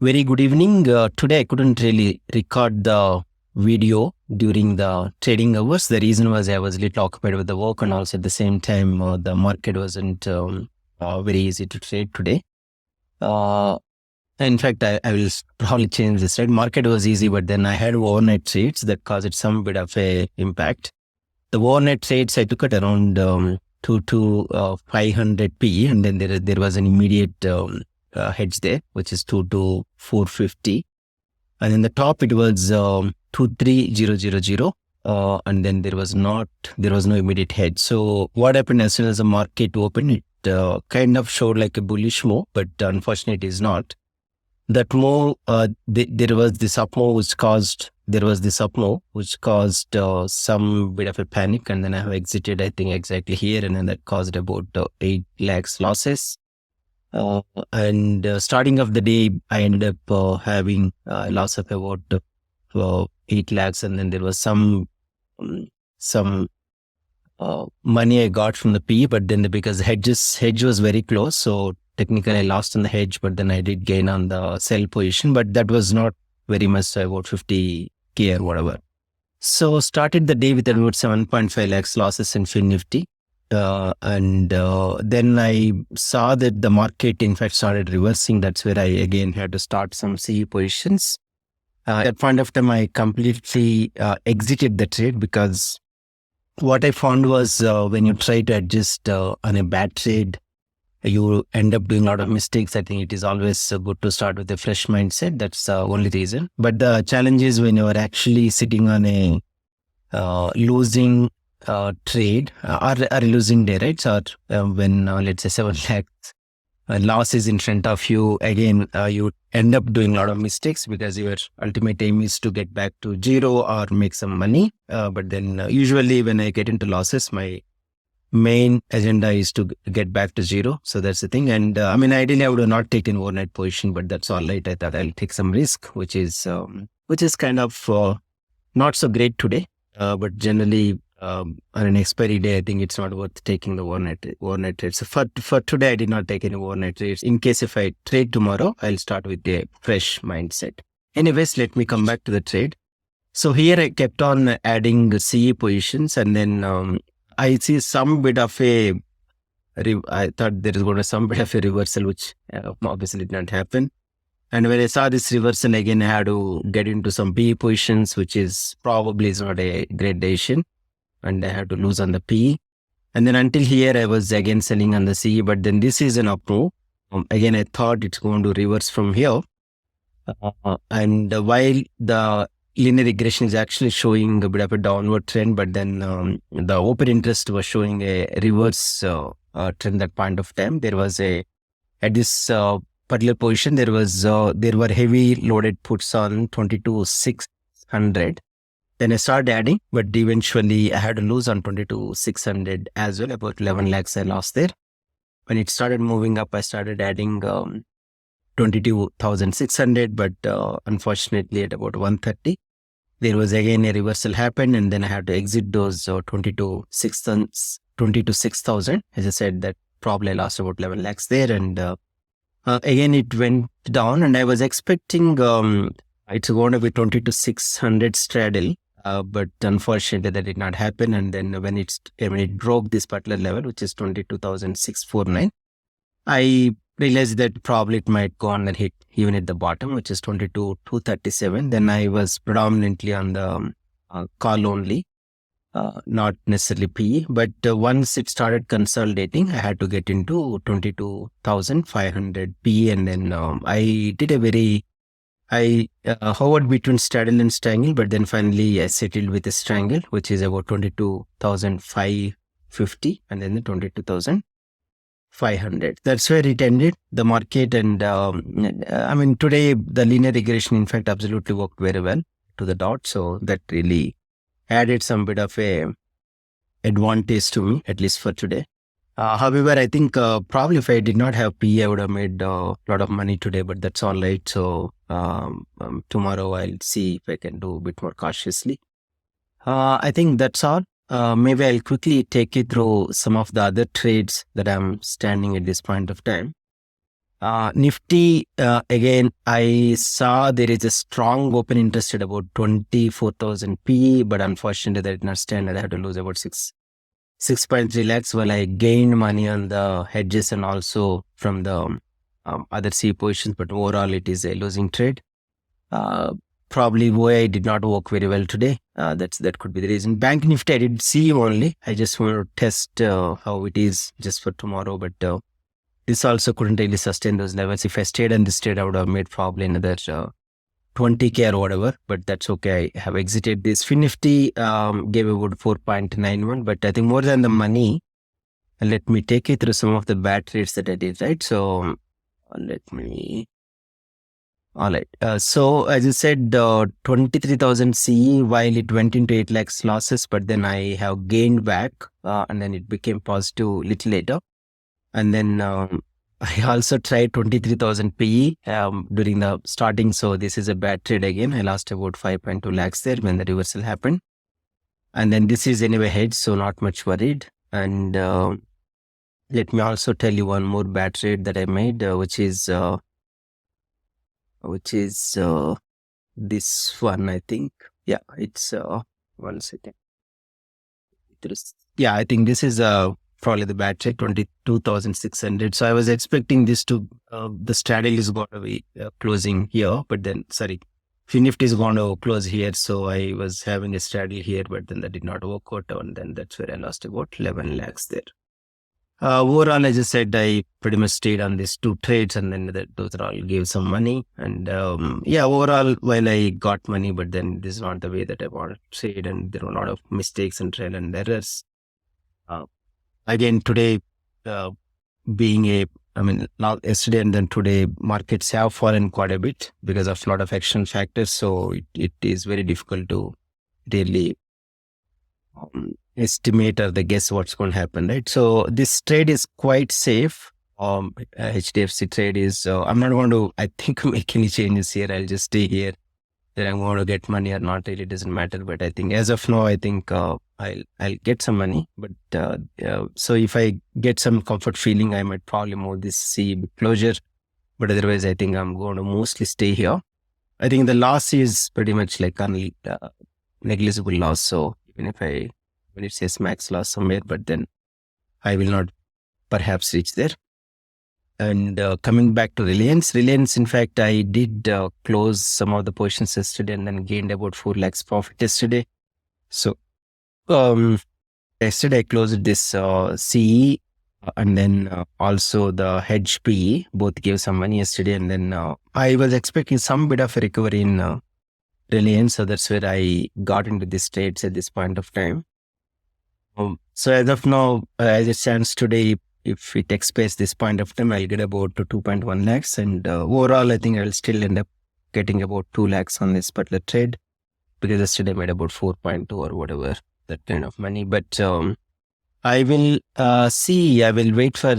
Very good evening. Today I couldn't really record the video during the trading hours. The reason was I was a little occupied with the work, and also at the same time the market wasn't very easy to trade today. In fact, I will probably change this. Right, market was easy, but then I had overnight trades that caused some bit of a impact. The overnight trades I took at around 2 to 500 P, and then there was an immediate hedge there, which is 2 to 450, and in the top it was 23000, and then there was no immediate hedge. So what happened as soon as the market opened, it kind of showed like a bullish move, but unfortunately it is not. That move, there was this up move which caused some bit of a panic, and then I have exited, I think exactly here, and then that caused about 8 lakhs losses. And starting of the day, I ended up having a loss of about 8 lakhs, and then there was some money I got from the P, but then because the hedge was very close, so technically I lost on the hedge, but then I did gain on the sell position, but that was not very much, so about 50K or whatever. So started the day with about 7.5 lakhs losses in FINNIFTY. And then I saw that the market in fact started reversing. That's where I again had to start some CE positions. At that point of time, I completely exited the trade, because what I found was when you try to adjust on a bad trade, you end up doing a lot of mistakes. I think it is always good to start with a fresh mindset. That's the only reason. But the challenge is when you are actually sitting on a losing trade or a losing day, right? So when let's say 7 lakhs loss is in front of you, again you end up doing a lot of mistakes, because your ultimate aim is to get back to zero or make some money. But then usually when I get into losses, my main agenda is to get back to zero. So that's the thing. And ideally I would have not taken overnight position, but that's all right. I thought I'll take some risk, which is kind of not so great today. But generally on an expiry day, I think it's not worth taking the overnight trade. So for today, I did not take any overnight trades. In case if I trade tomorrow, I'll start with a fresh mindset. Anyways, let me come back to the trade. So here I kept on adding CE positions, and then I see some bit of I thought there is going to be some bit of a reversal, which obviously did not happen. And when I saw this reversal again, I had to get into some PE positions, which is probably not a great decision. And I had to lose on the PE. And then until here, I was again selling on the CE, but then this is an up move. Again, I thought it's going to reverse from here. And while the linear regression is actually showing a bit of a downward trend, but then the open interest was showing a reverse trend at point of time. There was at this particular position, there were heavy loaded puts on 22,600. Then I started adding, but eventually I had to lose on 22,600 as well. About 11 lakhs I lost there. When it started moving up, I started adding 22,600, but unfortunately at about 130, there was again a reversal happened, and then I had to exit those 22,600. As I said, that probably I lost about 11 lakhs there, and again it went down, and I was expecting it's going to be 22,600 straddle. But unfortunately that did not happen, and then when it broke this particular level, which is 22,649, I realized that probably it might go on and hit even at the bottom, which is 22,237. Then I was predominantly on the call only, not necessarily PE. But once it started consolidating, I had to get into 22,500 PE, and then I did I hovered between straddle and strangle, but then finally I settled with a strangle, which is about 22,550, and then the 22,500. That's where it ended, the market. And today the linear regression in fact absolutely worked very well to the dot. So that really added some bit of a advantage to me, at least for today. However, I think probably if I did not have PE, I would have made a lot of money today, but that's all right. So tomorrow I'll see if I can do a bit more cautiously. I think that's all. Maybe I'll quickly take you through some of the other trades that I'm standing at this point of time. Nifty, again, I saw there is a strong open interest at about 24,000 P, but unfortunately that did not stand. I had to lose about 6.3 lakhs while I gained money on the hedges and also from the other C positions, but overall it is a losing trade. Probably OI did not work very well today. That could be the reason. Bank Nifty I did see only. I just want to test how it is just for tomorrow, but this also couldn't really sustain those levels. If I stayed on this trade, I would have made probably another 20K or whatever, but that's okay. I have exited this. FINNIFTY gave about 4.91, but I think more than the money, let me take you through some of the bad trades that I did, right? So all right. So as you said, 23,000 CE while it went into 8 lakhs losses, but then I have gained back and then it became positive little later. And then I also tried 23,000 PE during the starting. So this is a bad trade again. I lost about 5.2 lakhs there when the reversal happened. And then this is anyway hedged, so not much worried. And let me also tell you one more bad trade that I made, which is this one, I think. Yeah, it's 1 second. Yeah, I think this is probably the bad trade, 22,600. So I was expecting this to, the straddle is going to be closing here, but then, sorry, FINNIFTY is going to close here. So I was having a straddle here, but then that did not work out. And then that's where I lost about 11 lakhs there. Overall, as I said, I pretty much stayed on these two trades and then those all gave some money. And yeah, overall, while I got money, but then this is not the way that I wanted to trade. And there were a lot of mistakes and trial and errors. Again, today, yesterday and then today, markets have fallen quite a bit because of a lot of action factors. So it is very difficult to really estimate or the guess what's going to happen, right? So this trade is quite safe. HDFC trade is, I'm not going to, I think, make any changes here. I'll just stay here. That I'm going to get money or not, really doesn't matter. But I think as of now, I think I'll get some money. But so if I get some comfort feeling, I might probably move this C closure. But otherwise, I think I'm going to mostly stay here. I think the loss is pretty much like only negligible loss. So even if when it says max loss somewhere, but then I will not perhaps reach there. And coming back to Reliance, in fact, I did close some of the positions yesterday and then gained about 4 lakhs profit yesterday. So yesterday I closed this CE and then also the hedge PE, both gave some money yesterday. And then I was expecting some bit of a recovery in Reliance. So that's where I got into these trades at this point of time. So as of now, as it stands today, if it expires this point of time, I'll get about 2.1 lakhs. And overall, I think I'll still end up getting about 2 lakhs on this particular trade because yesterday I made about 4.2 or whatever, that kind of money. But I will see, I will wait for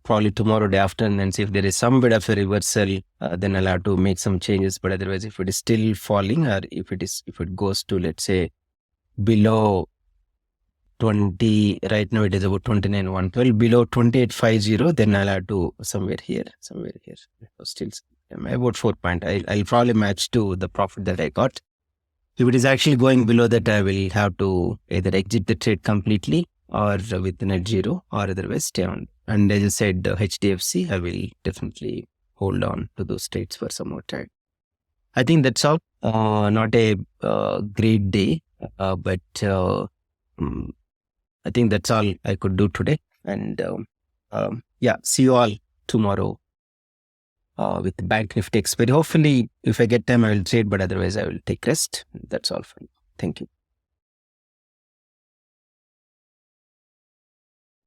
probably tomorrow day after and then see if there is some bit of a reversal, then I'll have to make some changes. But otherwise, if it is still falling or if it goes to, let's say, below 20, right now it is about 29,112, below 2850, then I'll have to somewhere here. Still about 4 point. I'll probably match to the profit that I got. If it is actually going below that, I will have to either exit the trade completely or with net zero or otherwise stay on. And as I said, HDFC, I will definitely hold on to those trades for some more time. I think that's all. Not a great day, but I think that's all I could do today. And yeah, see you all tomorrow with Bank Nifty Expiry. Hopefully, if I get time, I will trade, but otherwise I will take rest. That's all for me. Thank you.